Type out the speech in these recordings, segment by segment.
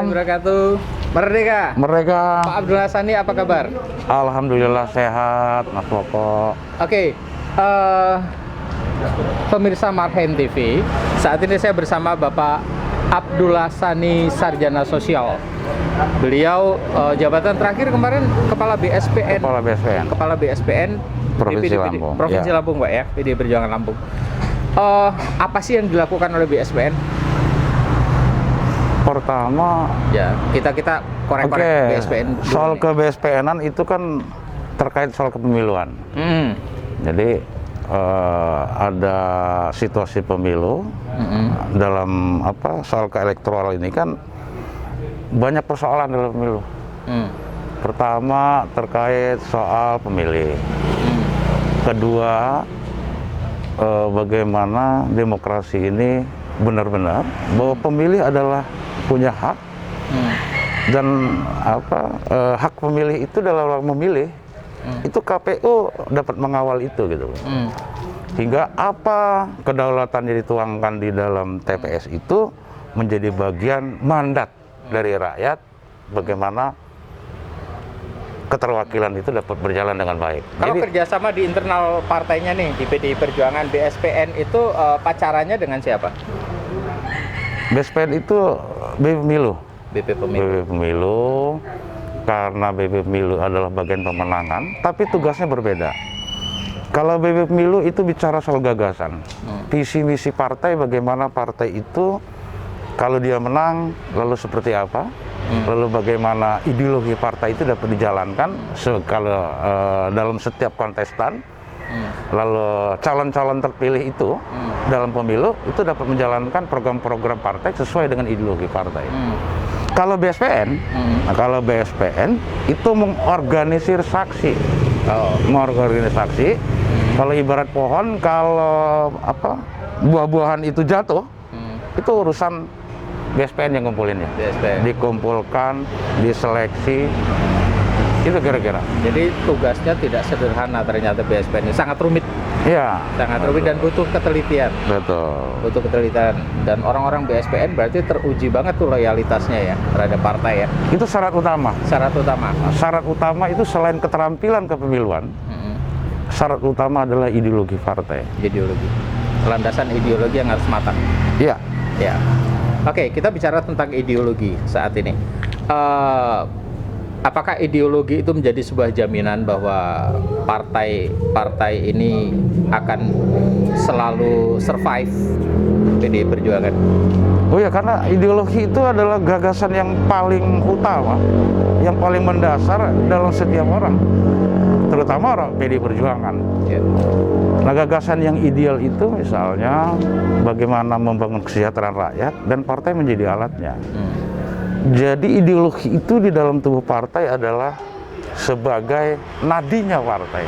wabarakatuh. Merdeka. Merdeka. Pak Abdul Hassani, apa kabar? Alhamdulillah sehat, Mas Poko. Oke, pemirsa Marhen TV, saat ini saya bersama Bapak Abdul Hassani, Sarjana Sosial. Beliau jabatan terakhir kemarin Kepala BSPN. Kepala BSPN Provinsi Lampung. Provinsi ya. Lampung, Pak ya, PDI Perjuangan Lampung. Apa sih yang dilakukan oleh BSPN? Pertama, ya kita korek-korek BSPN. Soal ke BSPN-an itu kan terkait soal kepemiluan. Jadi ada situasi pemilu dalam soal keelektoral ini kan banyak persoalan dalam pemilu. Pertama terkait soal pemilih. Kedua, bagaimana demokrasi ini benar-benar bahwa pemilih adalah punya hak dan hak pemilih itu dalam memilih itu KPU dapat mengawal itu gitu. Hingga apa kedaulatan yang dituangkan di dalam TPS itu menjadi bagian mandat dari rakyat, bagaimana keterwakilan itu dapat berjalan dengan baik. Kalau kerjasama di internal partainya nih, di PDI Perjuangan, BSPN itu pacarannya dengan siapa? BSPN itu BP Pemilu. BP Pemilu, karena BP Pemilu adalah bagian pemenangan, tapi tugasnya berbeda. Kalau BP Pemilu itu bicara soal gagasan, visi misi partai, bagaimana partai itu kalau dia menang lalu seperti apa, lalu bagaimana ideologi partai itu dapat dijalankan kalau dalam setiap kontestan, lalu calon-calon terpilih itu dalam pemilu itu dapat menjalankan program-program partai sesuai dengan ideologi partai. Kalau BSPN, kalau BSPN itu mengorganisir saksi, mengorganisir saksi. Kalau ibarat pohon, kalau buah-buahan itu jatuh, itu urusan BSPN yang ngumpulinnya. Dikumpulkan, diseleksi, itu kira-kira. Jadi tugasnya tidak sederhana ternyata BSPN ini, sangat rumit. Iya. Sangat rumit dan butuh ketelitian. Betul. Butuh ketelitian. Dan orang-orang BSPN berarti teruji banget tuh loyalitasnya ya terhadap partai ya. Itu syarat utama. Syarat utama. Syarat utama itu selain keterampilan kepemiluan, syarat utama adalah ideologi partai. Ideologi. Landasan ideologi yang harus matang. Iya. Ya. Oke, kita bicara tentang ideologi saat ini. Apakah ideologi itu menjadi sebuah jaminan bahwa partai ini akan selalu survive PDI Perjuangan? Oh ya, karena ideologi itu adalah gagasan yang paling utama, yang paling mendasar dalam setiap orang, terutama orang PDI Perjuangan. Nah, gagasan yang ideal itu misalnya bagaimana membangun kesejahteraan rakyat dan partai menjadi alatnya. Jadi ideologi itu di dalam tubuh partai adalah sebagai nadinya partai.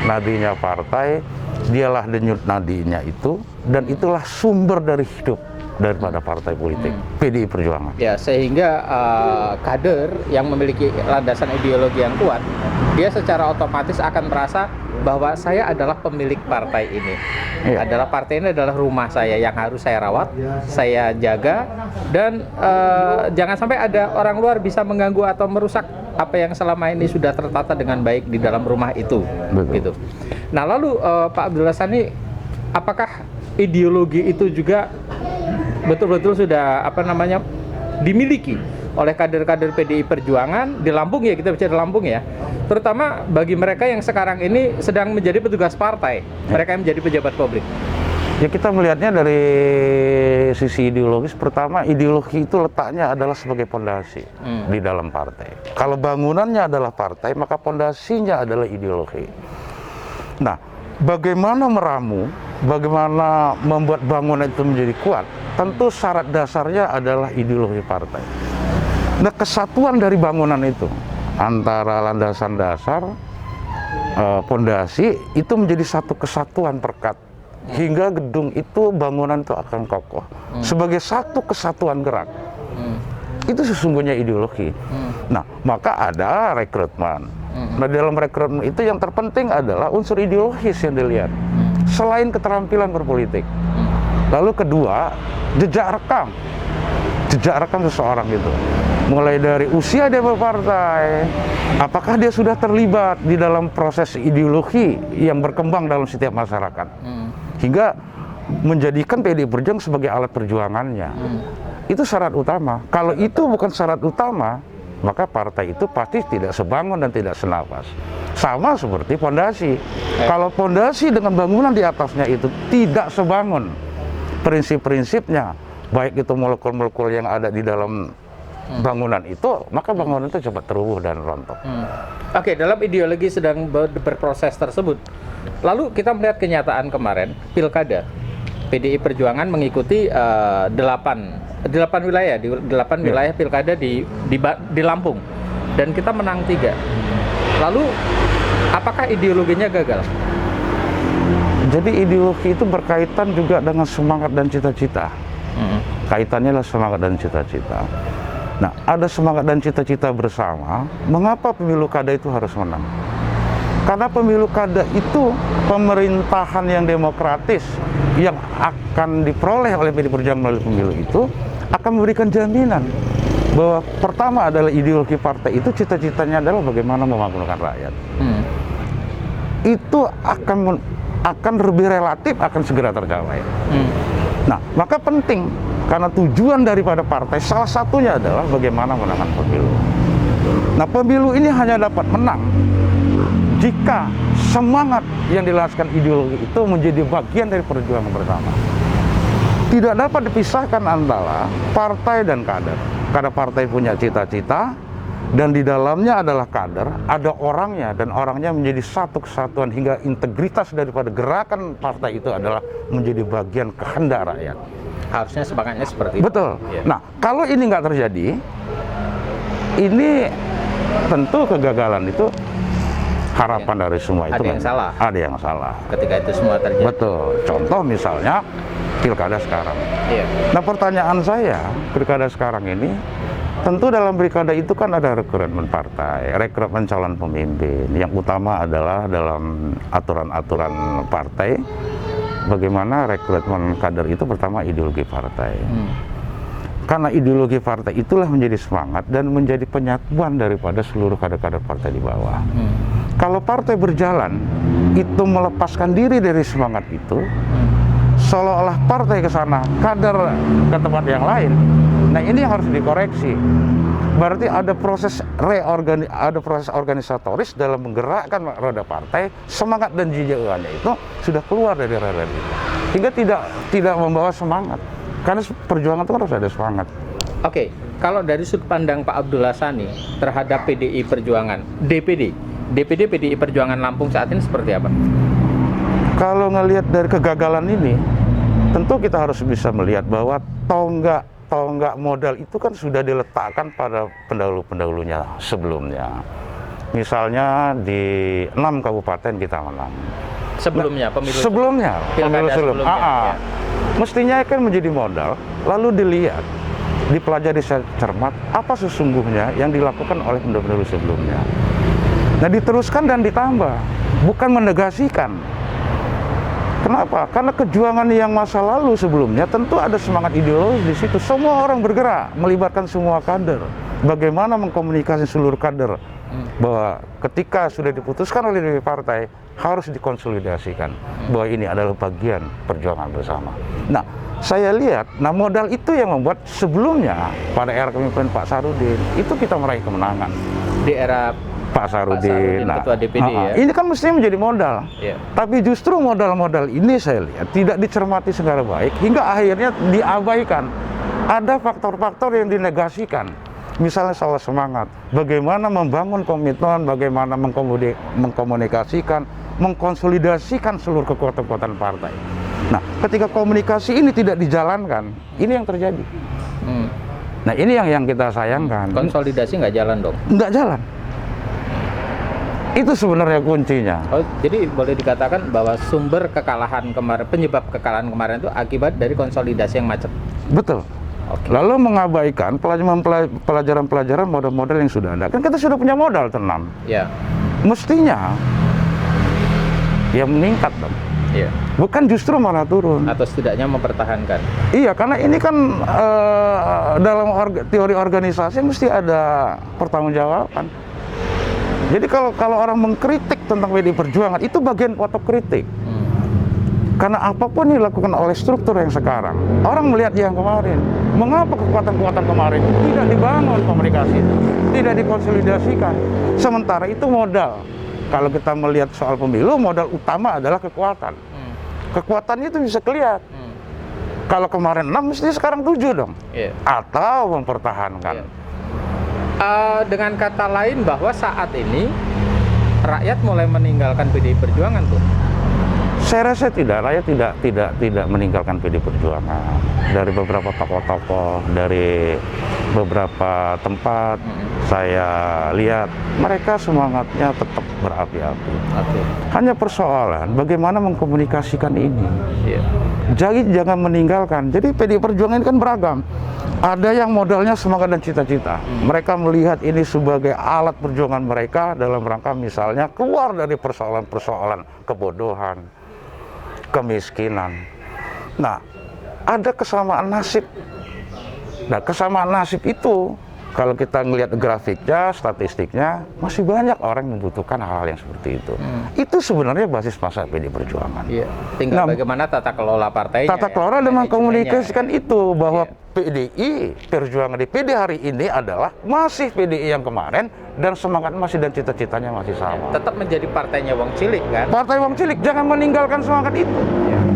Nadinya partai, dialah denyut nadinya itu, dan itulah sumber dari hidup daripada partai politik, PDI Perjuangan. Ya, sehingga kader yang memiliki landasan ideologi yang kuat, dia secara otomatis akan merasa bahwa saya adalah pemilik partai ini. Adalah partai ini adalah rumah saya yang harus saya rawat, saya jaga, dan jangan sampai ada orang luar bisa mengganggu atau merusak apa yang selama ini sudah tertata dengan baik di dalam rumah itu. Gitu. Nah, lalu Pak Abdul Hassani, apakah ideologi itu juga betul-betul sudah dimiliki oleh kader-kader PDI Perjuangan di Lampung ya, kita bicara Lampung ya, terutama bagi mereka yang sekarang ini sedang menjadi petugas partai, mereka yang menjadi pejabat publik? Ya, kita melihatnya dari sisi ideologis. Pertama, ideologi itu letaknya adalah sebagai pondasi di dalam partai. Kalau bangunannya adalah partai, maka pondasinya adalah ideologi. Nah, bagaimana meramu, bagaimana membuat bangunan itu menjadi kuat, tentu syarat dasarnya adalah ideologi partai. Nah, kesatuan dari bangunan itu antara landasan dasar, pondasi itu menjadi satu kesatuan perekat hingga gedung itu, bangunan itu akan kokoh sebagai satu kesatuan gerak. Itu sesungguhnya ideologi. Nah, maka ada rekrutmen. Nah, dalam rekrutmen itu yang terpenting adalah unsur ideologis yang dilihat selain keterampilan berpolitik. Lalu kedua, jejak rekam. jejak rekam seseorang itu. Mulai dari usia dia berpartai, apakah dia sudah terlibat di dalam proses ideologi yang berkembang dalam setiap masyarakat, hingga menjadikan PDI Perjuangan sebagai alat perjuangannya. Itu syarat utama. Kalau itu bukan syarat utama, maka partai itu pasti tidak sebangun dan tidak senafas. Sama seperti pondasi. Kalau pondasi dengan bangunan di atasnya itu tidak sebangun prinsip-prinsipnya, baik itu molekul-molekul yang ada di dalam bangunan itu, maka bangunan itu cepat terubuh dan rontok. Oke, dalam ideologi sedang berproses tersebut, lalu kita melihat kenyataan kemarin, pilkada, PDI Perjuangan mengikuti 8 wilayah, di 8 wilayah pilkada di Lampung, dan kita menang 3. Lalu, apakah ideologinya gagal? Jadi ideologi itu berkaitan juga dengan semangat dan cita-cita. Kaitannya adalah semangat dan cita-cita. Nah, ada semangat dan cita-cita bersama. Mengapa pemilu kada itu harus menang? Karena pemilu kada itu pemerintahan yang demokratis yang akan diperoleh oleh PDI Perjuangan melalui pemilu itu akan memberikan jaminan bahwa pertama adalah ideologi partai itu cita-citanya adalah bagaimana memakmurkan rakyat. Itu akan lebih relatif akan segera tercapai. Nah, maka penting karena tujuan daripada partai salah satunya adalah bagaimana menangkan pemilu. Nah, pemilu ini hanya dapat menang jika semangat yang dilaskan ideologi itu menjadi bagian dari perjuangan bersama. Tidak dapat dipisahkan antara partai dan kader. Karena partai punya cita-cita dan di dalamnya adalah kader, ada orangnya dan orangnya menjadi satu kesatuan hingga integritas daripada gerakan partai itu adalah menjadi bagian kehendak rakyat. Harusnya semangatnya seperti itu. Betul. Ya. Nah, kalau ini nggak terjadi, ini tentu kegagalan itu harapan dari semua itu ada yang salah. Ada yang salah. Ketika itu semua terjadi. Betul. Contoh misalnya pilkada sekarang. Iya. Nah, pertanyaan saya, pilkada sekarang ini, tentu dalam pilkada itu kan ada rekrutmen partai, rekrutmen calon pemimpin. Yang utama adalah dalam aturan-aturan partai, bagaimana rekrutmen kader itu pertama ideologi partai. Karena ideologi partai itulah menjadi semangat dan menjadi penyatuan daripada seluruh kader-kader partai di bawah. Kalau partai berjalan, itu melepaskan diri dari semangat itu, seolah-olah partai ke sana, kader ke tempat yang lain. Nah, ini yang harus dikoreksi. Berarti ada proses organisatoris dalam menggerakkan roda partai, semangat dan jiwanya itu sudah keluar dari roda itu. Hingga tidak membawa semangat. Karena perjuangan itu harus ada semangat. Oke, kalau dari sudut pandang Pak Abdullah Sani terhadap PDI Perjuangan, DPD PDI Perjuangan Lampung saat ini seperti apa? Kalau ngelihat dari kegagalan ini, tentu kita harus bisa melihat bahwa tonggak modal itu kan sudah diletakkan pada pendahulu-pendahulunya sebelumnya. Misalnya di 6 kabupaten kita menang. Sebelumnya, pemilu sebelumnya. Ya. Mestinya kan menjadi modal, lalu dilihat, dipelajari secara cermat, apa sesungguhnya yang dilakukan oleh pendahulu sebelumnya. Nah, diteruskan dan ditambah, bukan menegasikan. Kenapa? Karena kejuangan yang masa lalu sebelumnya tentu ada semangat ideologis di situ. Semua orang bergerak, melibatkan semua kader. Bagaimana mengkomunikasi seluruh kader bahwa ketika sudah diputuskan oleh DPP partai harus dikonsolidasikan bahwa ini adalah bagian perjuangan bersama. Nah, saya lihat, modal itu yang membuat sebelumnya pada era kepemimpinan Pak Sarudin itu kita meraih kemenangan. Di era Pak Sarudin, Ketua DPD ya. Ini kan mestinya menjadi modal. Yeah. Tapi justru modal-modal ini saya lihat tidak dicermati secara baik hingga akhirnya diabaikan. Ada faktor-faktor yang dinegasikan. Misalnya soal semangat, bagaimana membangun komitmen, bagaimana mengkomunikasikan, mengkonsolidasikan seluruh kekuatan-kekuatan partai. Nah, ketika komunikasi ini tidak dijalankan, ini yang terjadi. Nah, ini yang kita sayangkan. Konsolidasi nggak jalan dong? Nggak jalan. Itu sebenarnya kuncinya. Oh, jadi boleh dikatakan bahwa sumber kekalahan kemarin, penyebab kekalahan kemarin itu akibat dari konsolidasi yang macet. Betul. Okay. Lalu mengabaikan pelajaran-pelajaran model-model yang sudah ada. Kan kita sudah punya modal tenang. Ya. Mestinya ya meningkat dong. Iya. Bukan justru malah turun. Atau setidaknya mempertahankan. Iya, karena ini kan dalam teori organisasi mesti ada pertanggungjawaban. Jadi kalau orang mengkritik tentang PDI Perjuangan itu bagian otokritik. Karena apapun yang dilakukan oleh struktur yang sekarang, orang melihat yang kemarin. Mengapa kekuatan-kekuatan kemarin tidak dibangun komunikasi, tidak dikonsolidasikan? Sementara itu modal. Kalau kita melihat soal pemilu, modal utama adalah kekuatan. Kekuatannya itu bisa kelihatan. Kalau kemarin 6, mesti sekarang 7 dong. Yeah. Atau mempertahankan. Yeah. Dengan kata lain bahwa saat ini rakyat mulai meninggalkan PDI Perjuangan tuh. Saya rasa tidak, rakyat tidak meninggalkan PDI Perjuangan. Dari beberapa tokoh-tokoh, dari beberapa tempat saya lihat mereka semangatnya tetap berapi-api. Hanya persoalan bagaimana mengkomunikasikan ini. Yeah. Jadi jangan meninggalkan. Jadi PDI Perjuangan ini kan beragam. Ada yang modalnya semangat dan cita-cita. Mereka melihat ini sebagai alat perjuangan mereka dalam rangka misalnya keluar dari persoalan-persoalan kebodohan, kemiskinan. Nah, ada kesamaan nasib. Nah, kesamaan nasib itu kalau kita melihat grafiknya, statistiknya, masih banyak orang yang membutuhkan hal-hal yang seperti itu. Itu sebenarnya basis masa PDI Perjuangan. Iya. Tinggal bagaimana tata kelola partainya. Tata kelola dengan komunikasikan itu bahwa PDI Perjuangan di PD hari ini adalah masih PDI yang kemarin dan semangat masih dan cita-citanya masih sama. Tetap menjadi partainya Wong Cilik kan? Partai Wong Cilik, jangan meninggalkan semangat itu.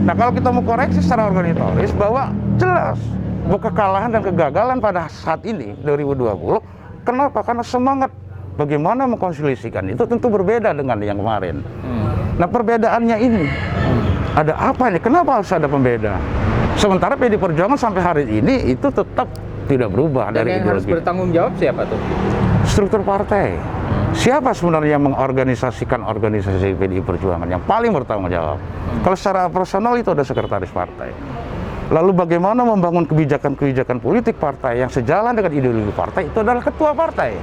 Nah, kalau kita mau koreksi secara organisatoris bahwa jelas bahwa kekalahan dan kegagalan pada saat ini 2020, kenapa? Karena semangat bagaimana mengkonsolidasikan itu tentu berbeda dengan yang kemarin. Nah, perbedaannya ini ada apa nih? Kenapa harus ada pembeda? Sementara PDI Perjuangan sampai hari ini itu tetap tidak berubah. Dan dari yang ideologi. harus bertanggung jawab siapa tuh? Struktur partai. Siapa sebenarnya yang mengorganisasikan organisasi PDI Perjuangan yang paling bertanggung jawab? Kalau secara personal itu ada sekretaris partai. Lalu bagaimana membangun kebijakan-kebijakan politik partai yang sejalan dengan ideologi partai itu adalah ketua partai.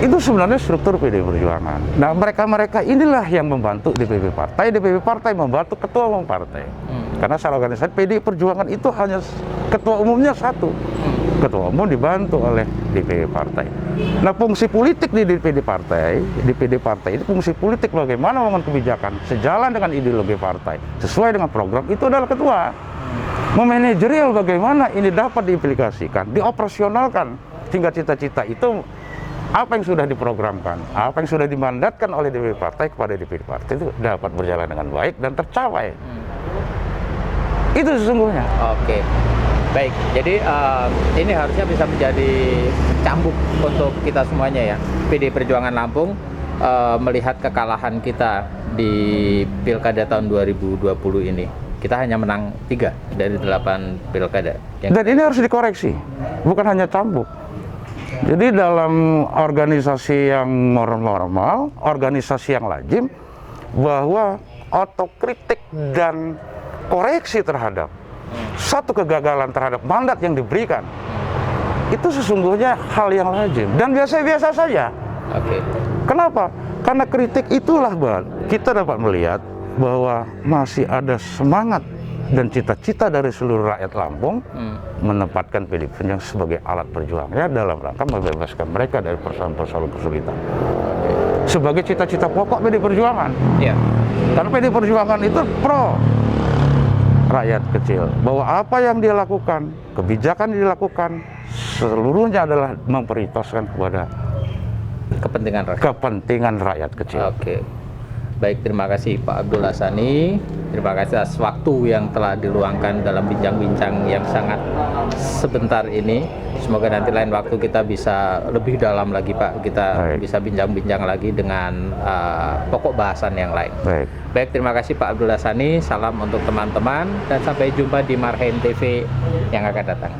Itu sebenarnya struktur PDI Perjuangan. Nah, mereka-mereka inilah yang membantu DPP Partai membantu ketua umum partai. Karena secara organisasi PDI Perjuangan itu hanya ketua umumnya satu. Ketua umum dibantu oleh DPP Partai. Nah, fungsi politik di DPD Partai ini fungsi politik bagaimana membangun kebijakan sejalan dengan ideologi partai, sesuai dengan program itu adalah ketua. Memanajerial bagaimana ini dapat diimplikasikan, dioperasionalkan hingga cita-cita itu apa yang sudah diprogramkan, apa yang sudah dimandatkan oleh DPP Partai kepada DPD Partai itu dapat berjalan dengan baik dan tercapai. Itu sesungguhnya. Oke. Baik, jadi ini harusnya bisa menjadi cambuk untuk kita semuanya ya. PDI Perjuangan Lampung melihat kekalahan kita di Pilkada tahun 2020 ini. Kita hanya menang 3 dari 8 Pilkada. Dan ini harus dikoreksi, bukan hanya cambuk. Jadi dalam organisasi yang normal, organisasi yang lazim, bahwa otokritik dan koreksi terhadap satu kegagalan terhadap mandat yang diberikan itu sesungguhnya hal yang lazim dan biasa-biasa saja. Oke. Kenapa? Karena kritik itulah kita dapat melihat bahwa masih ada semangat dan cita-cita dari seluruh rakyat Lampung menempatkan PDI Perjuangan sebagai alat perjuangannya dalam rangka membebaskan mereka dari persoalan-persoalan kesulitan. Sebagai cita-cita pokok PDI Perjuangan. Yeah. Karena PDI Perjuangan itu pro rakyat kecil, bahwa apa yang dia lakukan, kebijakan yang dilakukan seluruhnya adalah memprioritaskan kepada kepentingan rakyat kecil. Oke. Baik, terima kasih Pak Abdul Lassani. Terima kasih atas waktu yang telah diluangkan dalam bincang-bincang yang sangat sebentar ini. Semoga nanti lain waktu kita bisa lebih dalam lagi Pak. Kita bisa bincang-bincang lagi dengan pokok bahasan yang lain. Baik, terima kasih Pak Abdul Lassani. Salam untuk teman-teman dan sampai jumpa di Marhain TV yang akan datang.